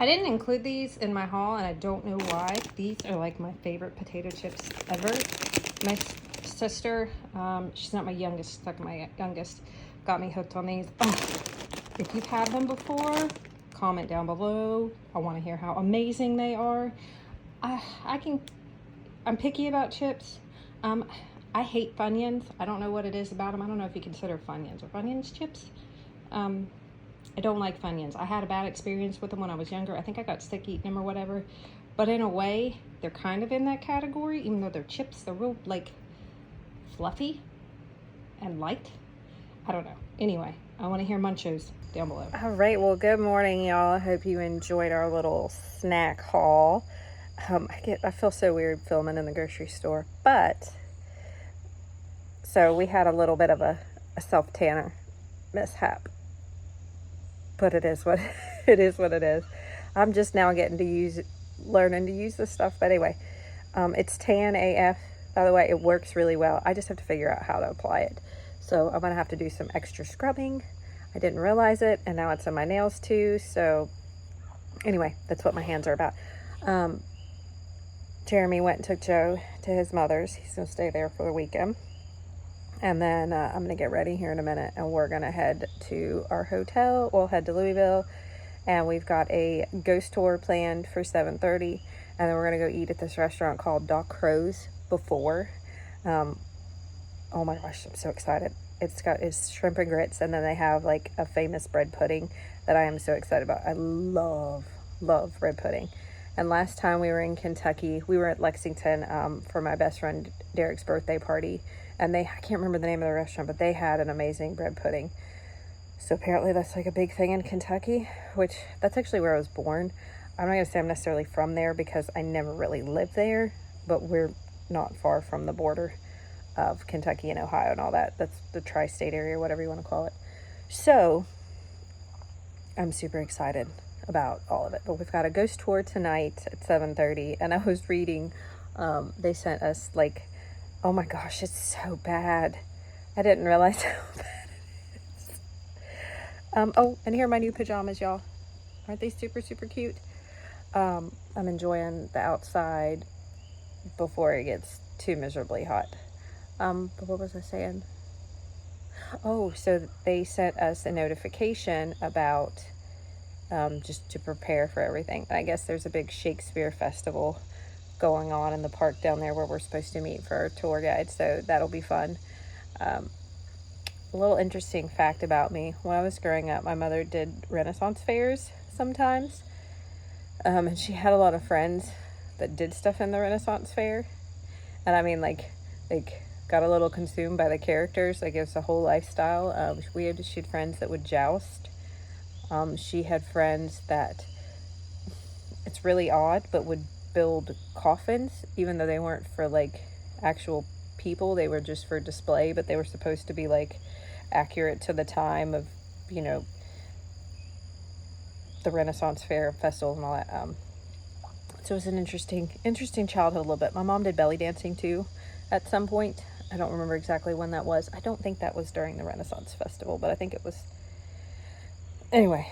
I didn't include these in my haul, and I don't know why. These are like my favorite potato chips ever. My sister, she's not my youngest, like my youngest, got me hooked on these. Oh, if you've had them before, comment down below. I want to hear how amazing they are. I'm picky about chips. I hate Funyuns. I don't know what it is about them. I don't know if you consider Funyuns. Are Funyuns chips? I don't like Funyuns. I had a bad experience with them when I was younger. I think I got sick eating them or whatever. But in a way, they're kind of in that category. Even though they're chips, they're real, like, fluffy and light. I don't know. Anyway, I want to hear munchos down below. All right. Well, good morning, y'all. I hope you enjoyed our little snack haul. I feel so weird filming in the grocery store. But, so we had a little bit of a self-tanner mishap. But it is what it is. I'm just now learning to use this stuff. But anyway, it's tan AF. By the way, it works really well. I just have to figure out how to apply it. So I'm gonna have to do some extra scrubbing. I didn't realize it, and now it's in my nails too. So anyway, that's what my hands are about. Jeremy went and took Joe to his mother's. He's gonna stay there for the weekend. And then I'm going to get ready here in a minute, and we're going to head to our hotel. We'll head to Louisville, and we've got a ghost tour planned for 7:30. And then we're going to go eat at this restaurant called Doc Crow's before. Oh my gosh, I'm so excited. It's shrimp and grits, and then they have like a famous bread pudding that I am so excited about. I love bread pudding. And last time we were in Kentucky, we were at Lexington for my best friend Derek's birthday party. And I can't remember the name of the restaurant, but they had an amazing bread pudding. So apparently that's like a big thing in Kentucky, which that's actually where I was born. I'm not going to say I'm necessarily from there because I never really lived there, but we're not far from the border of Kentucky and Ohio and all that. That's the tri-state area, whatever you want to call it. So I'm super excited about all of it. But we've got a ghost tour tonight at 7:30, and I was reading, they sent us like, oh my gosh, it's so bad. I didn't realize how bad it is. Oh, and here are my new pajamas, y'all. Aren't they super, super cute? I'm enjoying the outside before it gets too miserably hot. But what was I saying? Oh, so they sent us a notification about just to prepare for everything. And I guess there's a big Shakespeare festival going on in the park down there where we're supposed to meet for our tour guide, so that'll be fun. A little interesting fact about me: when I was growing up, my mother did Renaissance fairs sometimes, and she had a lot of friends that did stuff in the Renaissance fair. And I mean, like got a little consumed by the characters. Like, it was a whole lifestyle. She had friends that would joust. She had friends that, it's really odd, but would build coffins, even though they weren't for like actual people. They were just for display, but they were supposed to be like accurate to the time of, you know, the Renaissance Fair festival and all that. So it was an interesting childhood a little bit. My mom did belly dancing too at some point. I don't remember exactly when that was. I don't think that was during the Renaissance Festival, but I think it was. Anyway,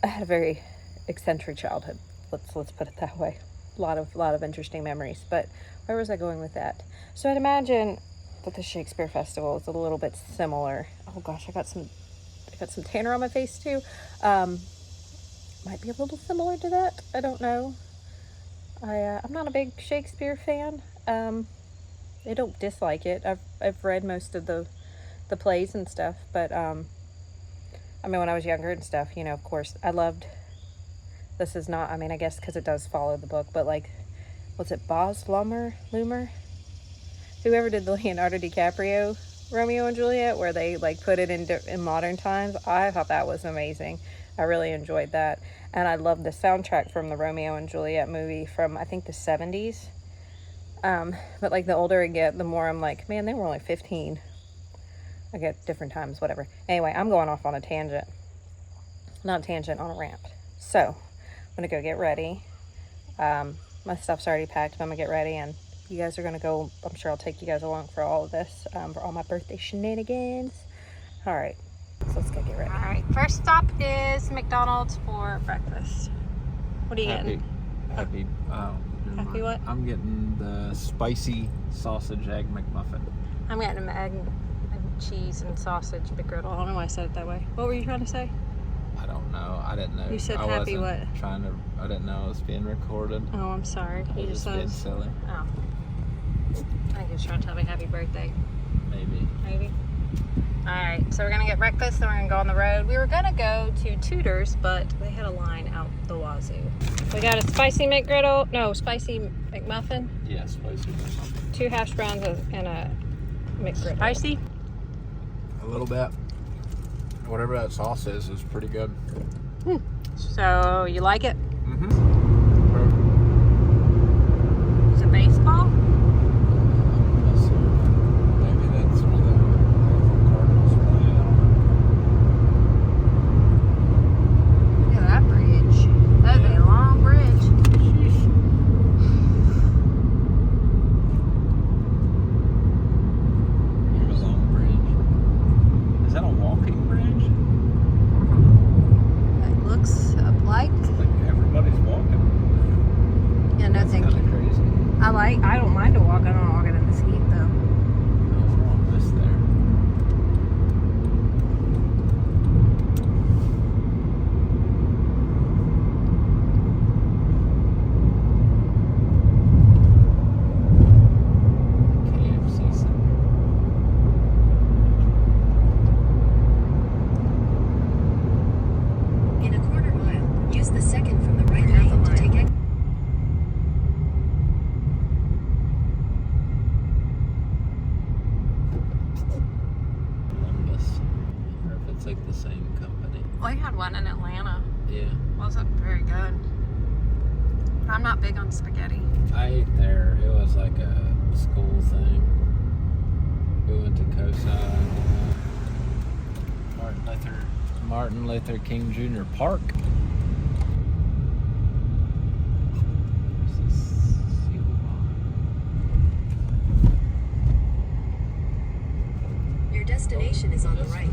I had a very eccentric childhood. Let's put it that way. A lot of interesting memories. But where was I going with that? So I'd imagine that the Shakespeare Festival is a little bit similar. Oh gosh, I got some tanner on my face too. Might be a little similar to that. I don't know. I'm not a big Shakespeare fan. I don't dislike it. I've read most of the plays and stuff, but I mean, when I was younger and stuff, you know, of course, I loved. This is not, I mean, I guess because it does follow the book, but like, was it Baz Luhrmann? Whoever did the Leonardo DiCaprio Romeo and Juliet, where they like put it in modern times. I thought that was amazing. I really enjoyed that. And I love the soundtrack from the Romeo and Juliet movie from, I think, the 70s. But like, the older I get, the more I'm like, man, they were only 15. I get different times, whatever. Anyway, I'm going off on a tangent. Not a tangent, on a rant. So, I'm going to go get ready. My stuff's already packed, but I'm going to get ready, and you guys are going to go. I'm sure I'll take you guys along for all of this, for all my birthday shenanigans. All right, so let's go get ready. All right, first stop is McDonald's for breakfast. What are you getting? Happy. Happy what? I'm getting the spicy sausage egg McMuffin. I'm getting an egg and cheese and sausage McGriddle. I don't know why I said it that way. What were you trying to say? I don't know. I didn't know. You said I happy wasn't what? I didn't know it was being recorded. Oh, I'm sorry. I You was just just being said. silly. Oh. I think he was trying to tell me happy birthday. Maybe. Maybe. Alright, so we're gonna get breakfast and we're gonna go on the road. We were gonna go to Tudor's, but they had a line out the wazoo. We got a spicy McGriddle, spicy McMuffin. Yeah, spicy or something. 2 hash browns and a McGriddle. Spicy? A little bit. Whatever that sauce is pretty good. So, you like it? Mm-hmm. Is it baseball? Maybe that's where the Cardinals play. Look at that bridge. That is a long bridge. Here's a long bridge. Is that a walking bridge? It looks like. Like everybody's walking. Yeah, no That's thank kind you. of crazy. I don't mind to walk. I don't want to walk in this heat though. No, we're on this there. KFC Center. In a quarter mile, use the second from the right lane to take exit. Columbus. I wonder if it's like the same company. We had one in Atlanta. Yeah. Wasn't very good. I'm not big on spaghetti. I ate there. It was like a school thing. We went to COSI. Martin Luther King Jr. Park. There's this seal line. Your destination is on the right.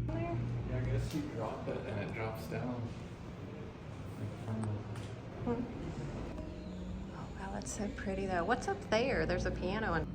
Yeah, I guess you drop it and it drops down. Oh wow, that's so pretty though. What's up there? There's a piano and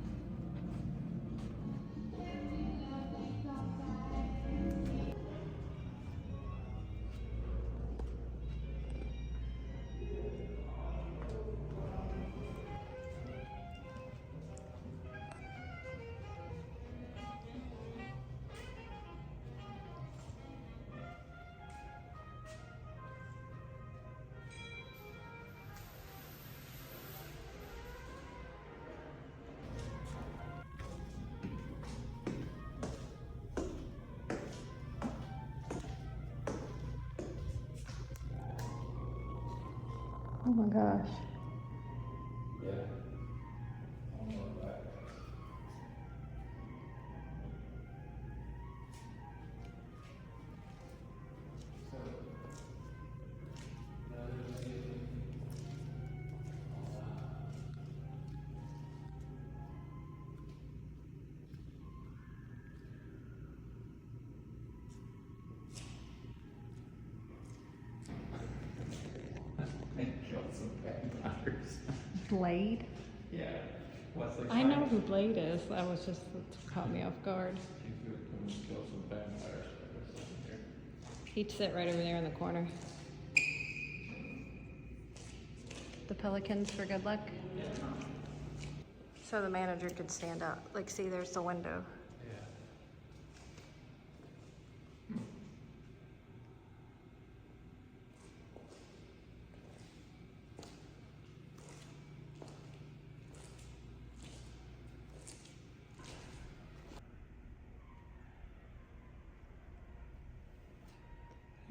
oh my gosh. Yeah. Blade? Yeah. Wesley I know who Blade is. That was just what caught me off guard. Kill some vampires. He'd sit right over there in the corner. The pelicans for good luck. So the manager could stand up. Like, see, there's the window.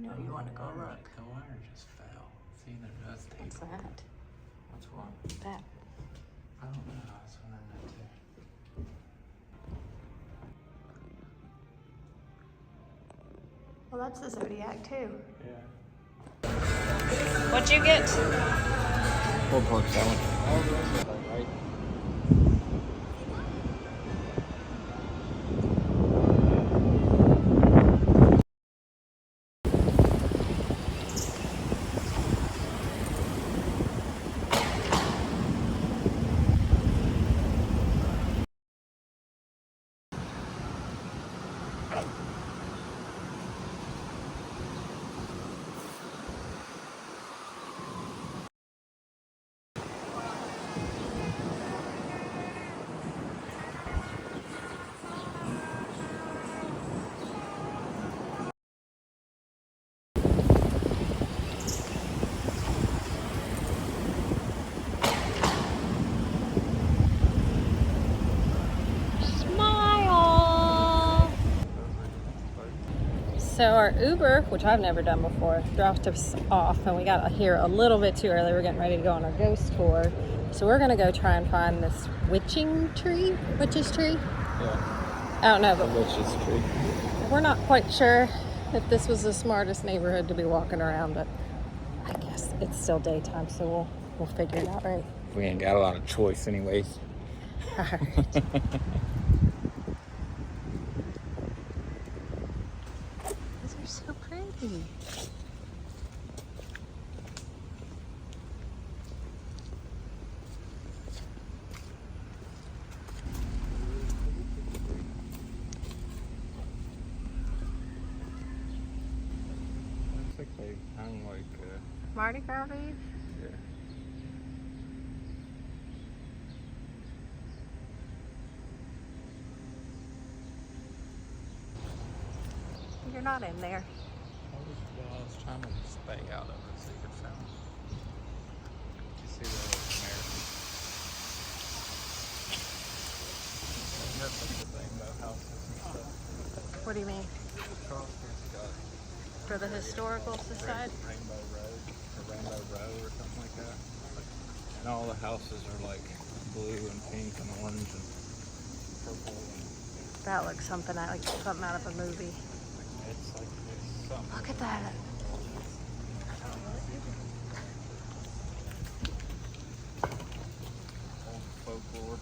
No, you want to go look. The wire just fell. See, there does tape. What's that? What's what? That. I don't know. I was wondering that too. Well, that's the Zodiac too. Yeah. What'd you get? Pulled pork sandwich. All the rest of it, right? Smile. So our Uber, which I've never done before, dropped us off, and we got here a little bit too early. We're getting ready to go on our ghost tour. So we're gonna go try and find this witch's tree. Yeah. I don't know, The but witch's tree. we're not quite sure if this was the smartest neighborhood to be walking around, but I guess it's still daytime, so we'll figure it out, right? We ain't got a lot of choice anyways. All right. These are so pretty. Looks like they hung like Mardi Gras leaves? yeah. You're not in there. I was trying to stay out of it so you could sound. Did you see the American? That's like the rainbow houses and stuff. What do you mean? Across has got For the historical society? Rainbow Road or Rainbow Row or something like that. And all the houses are like blue and pink and orange and purple. And That looks something like something out of a movie. it's like it's something. Look at that. Old folklore.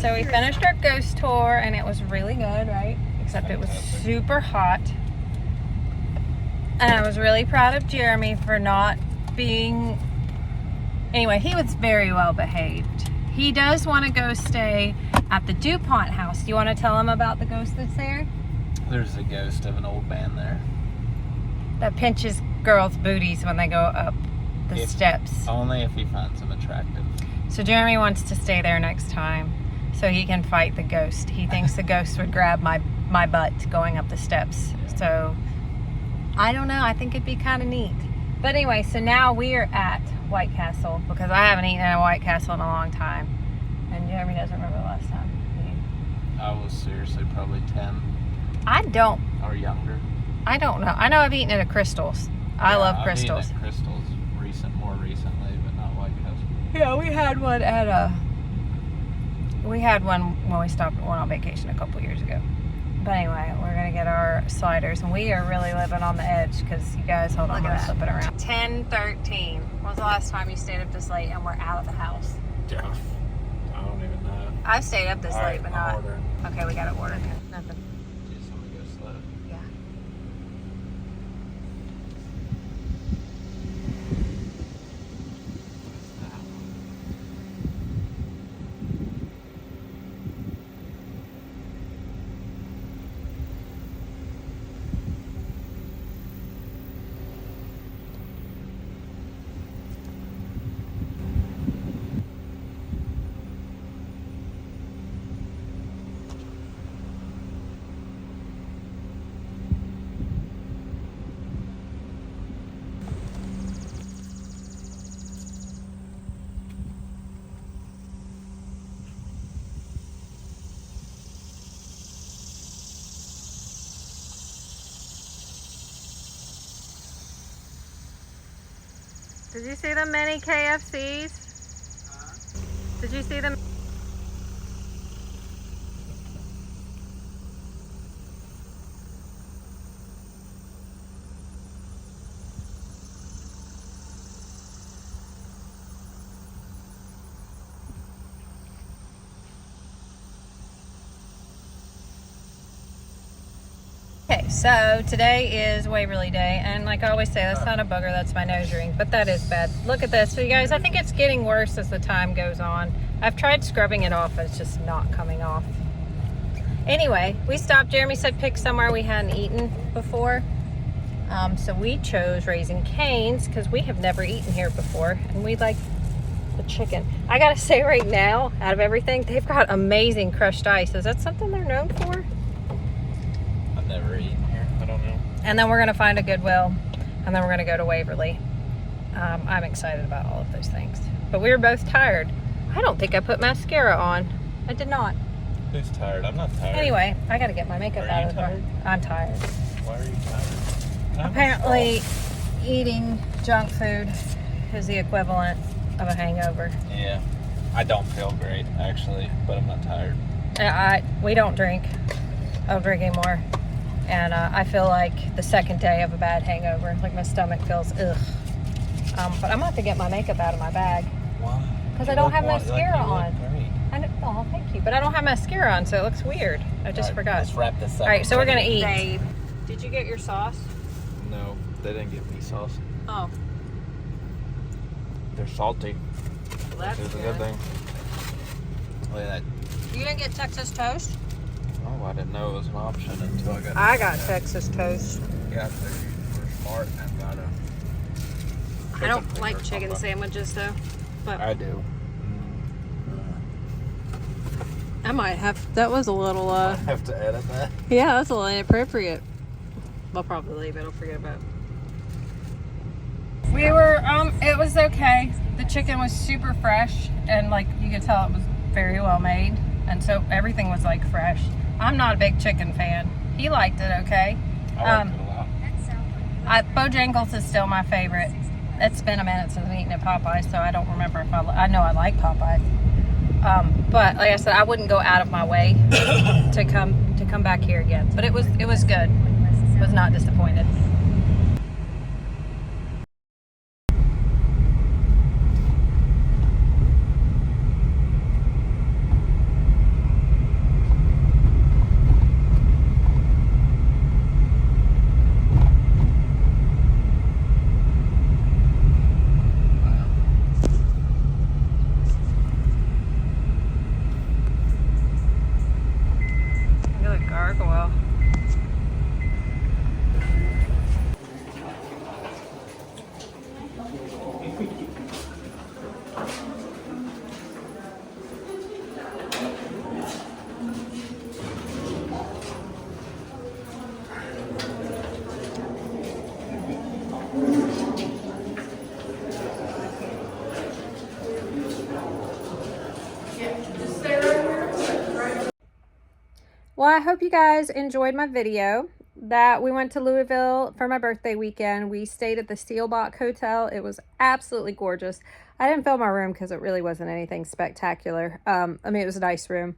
So we finished our ghost tour and it was really good, right? Except it was super hot. And I was really proud of Jeremy for not being... Anyway, he was very well behaved. He does want to go stay at the DuPont house. Do you want to tell him about the ghost that's there? There's a ghost of an old man there. That pinches girls' booties when they go up the steps. Only if he finds them attractive. So Jeremy wants to stay there next time so he can fight the ghost. He thinks the ghost would grab my butt going up the steps. So I don't know. I think it'd be kind of neat. But anyway, so now we are at White Castle because I haven't eaten at a White Castle in a long time. And Jeremy doesn't remember the last time. I was seriously probably 10 I don't or younger. know. I know I've eaten it at Crystal's. I love I've eaten Crystal's. at Crystal's more recently, but not White Castle. Yeah, we had one when we stopped went on vacation a couple years ago. But anyway, we're gonna get our sliders, and we are really living on the edge because you guys, hold on, we're flipping around. 10:13. When was the last time you stayed up this late and we're out of the house? Yeah. I don't even know. I've stayed up this late, but not. Order. Okay, we gotta order. Nothing. Just want to go slow. Yeah. Did you see the mini KFCs? Did you see them? Okay, so today is Waverly Day, and like I always say, that's not a booger, that's my nose ring, but that is bad. Look at this. So you guys, I think it's getting worse as the time goes on. I've tried scrubbing it off, it's just not coming off. Anyway, we stopped. Jeremy said pick somewhere we hadn't eaten before. So we chose Raising Cane's because we have never eaten here before, and we like the chicken. I gotta say right now, out of everything, they've got amazing crushed ice. Is that something they're known for? I've never eaten here. I don't know. And then we're gonna find a Goodwill, and then we're gonna go to Waverly. I'm excited about all of those things. But we were both tired. I don't think I put mascara on. I did not. Who's tired? I'm not tired. Anyway, I gotta get my makeup Are out you of the tired? I'm tired. Why are you tired? Apparently, eating junk food is the equivalent of a hangover. Yeah. I don't feel great, actually, but I'm not tired. We don't drink. I don't drink anymore. And I feel like the second day of a bad hangover. Like my stomach feels ugh. But I'm gonna have to get my makeup out of my bag. Why? Because I don't have mascara on. Great. I know, oh, thank you. But I don't have mascara on, so it looks weird. I just forgot. Let's wrap this up. All right, so we're gonna eat. Babe, did you get your sauce? No, they didn't give me sauce. Oh, They're salty. well, that's Which is a good. good thing. Look at that. You didn't get Texas toast? Oh, I didn't know it was an option until I got. I got Texas toast. Yeah, we're smart and got a. I don't like chicken sandwiches though, but I do. I might have. That was a little. I have to edit that. Yeah, that's a little inappropriate. I'll probably leave it. I'll forget about it. We were. It was okay. The chicken was super fresh, and like you could tell, it was very well made, and so everything was like fresh. I'm not a big chicken fan. He liked it okay. I liked it a lot. Bojangles is still my favorite. It's been a minute since I've eaten at Popeyes, so I don't remember if I know I like Popeyes. But like I said, I wouldn't go out of my way to come back here again. But it was good. Was not disappointed. Look at gargoyle. Well, I hope you guys enjoyed my video. That we went to Louisville for my birthday weekend. We stayed at the Steelbach Hotel. It was absolutely gorgeous. I didn't film my room because it really wasn't anything spectacular. I mean, it was a nice room,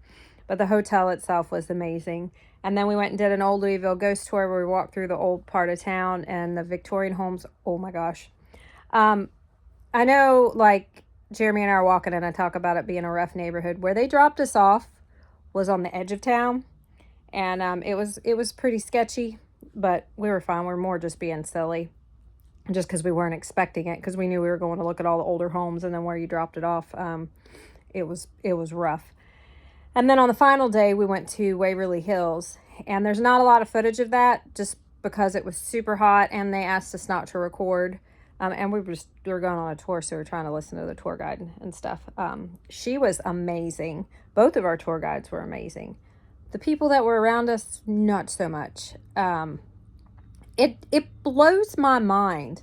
but the hotel itself was amazing. And then we went and did an old Louisville ghost tour where we walked through the old part of town and the Victorian homes. Oh my gosh. I know, like, Jeremy and I are walking and I talk about it being a rough neighborhood. Where they dropped us off was on the edge of town. And it was pretty sketchy, but we were fine. We were more just being silly, just because we weren't expecting it, because we knew we were going to look at all the older homes, and then where you dropped it off, it was rough. And then on the final day, we went to Waverly Hills, and there's not a lot of footage of that, just because it was super hot, and they asked us not to record. And we were going on a tour, so we were trying to listen to the tour guide and stuff. She was amazing. Both of our tour guides were amazing. The people that were around us, not so much. It blows my mind.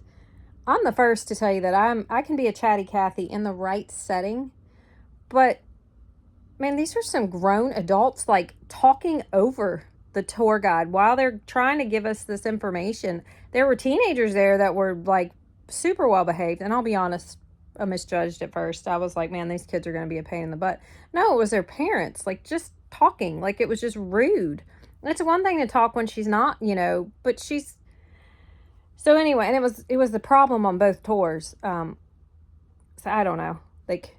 I'm the first to tell you that I can be a chatty Cathy in the right setting, but man, these are some grown adults like talking over the tour guide while they're trying to give us this information. There were teenagers there that were like super well behaved, and I'll be honest, misjudged at first. I was like, man, these kids are going to be a pain in the butt. No, it was their parents, like, just talking. Like, it was just rude. It's one thing to talk when she's not, but she's... So anyway, and it was the problem on both tours. So I don't know. Like,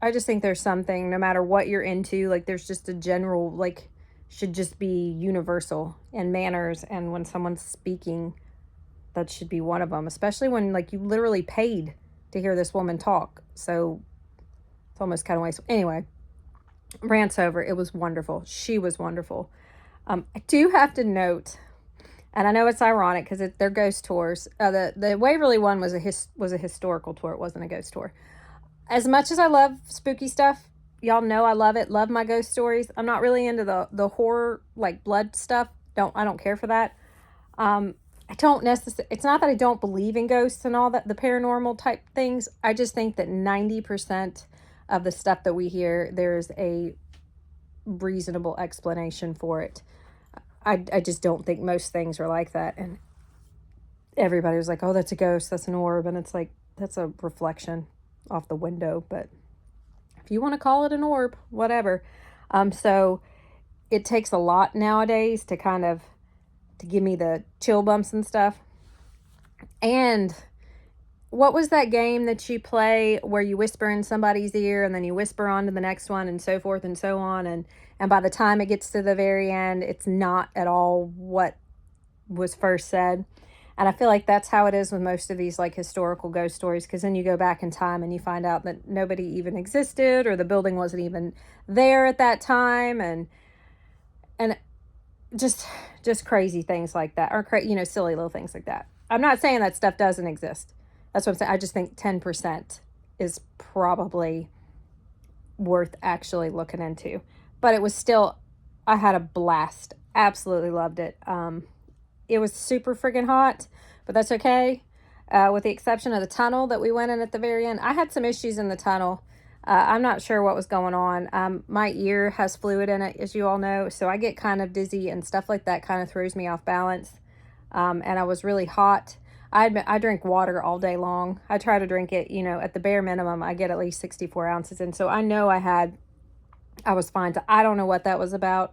I just think there's something, no matter what you're into, like, there's just a general, like, should just be universal in manners. And when someone's speaking, that should be one of them, especially when, like, you literally paid to hear this woman talk. So it's almost kind of waste. Anyway, rant's over. It was wonderful. She was wonderful. I do have to note, and I know it's ironic because they're ghost tours. The Waverly one was a historical tour. It wasn't a ghost tour. As much as I love spooky stuff, y'all know I love it. Love my ghost stories. I'm not really into the horror, like, blood stuff. I don't care for that. I don't necessarily, it's not that I don't believe in ghosts and all that, the paranormal type things. I just think that 90% of the stuff that we hear, there's a reasonable explanation for it. I just don't think most things are like that. And everybody was like, oh, that's a ghost, that's an orb. And it's like, that's a reflection off the window. But if you want to call it an orb, whatever. So it takes a lot nowadays to kind of, to give me the chill bumps and stuff. And what was that game that you play where you whisper in somebody's ear and then you whisper on to the next one and so forth and so on, and by the time it gets to the very end, it's not at all what was first said. And I feel like that's how it is with most of these, like, historical ghost stories, because then you go back in time and you find out that nobody even existed, or the building wasn't even there at that time, and just crazy things like that, or silly little things like that. I'm not saying that stuff doesn't exist. That's what I'm saying. I just think 10% is probably worth actually looking into. But it was still, I had a blast. Absolutely loved it. It was super friggin' hot, but that's okay. With the exception of the tunnel that we went in at the very end. I had some issues in the tunnel. I'm not sure what was going on. My ear has fluid in it, as you all know, so I get kind of dizzy and stuff like that kind of throws me off balance. And I was really hot. I drink water all day long. I try to drink it, at the bare minimum. I get at least 64 ounces in. So I know I was fine. So I don't know what that was about.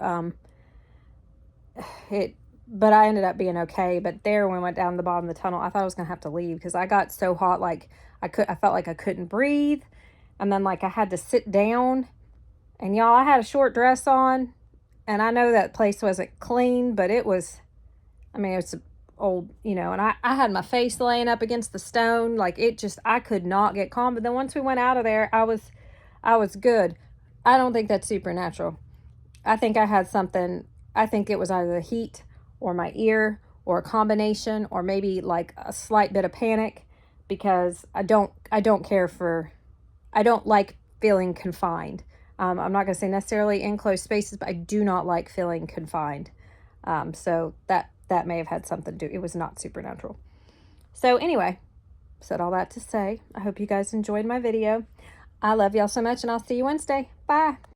But I ended up being okay. But there, when we went down the bottom of the tunnel, I thought I was going to have to leave because I got so hot. Like, I felt like I couldn't breathe. And then, like, I had to sit down. And y'all, I had a short dress on. And I know that place wasn't clean, but it was, it's old, and I had my face laying up against the stone. Like, I could not get calm. But then once we went out of there, I was good. I don't think that's supernatural. I think I had something. I think it was either the heat or my ear or a combination, or maybe like a slight bit of panic, because I don't like feeling confined. I'm not going to say necessarily enclosed spaces, but I do not like feeling confined. So that may have had something to do. It was not supernatural. So anyway, said all that to say, I hope you guys enjoyed my video. I love y'all so much, and I'll see you Wednesday. Bye.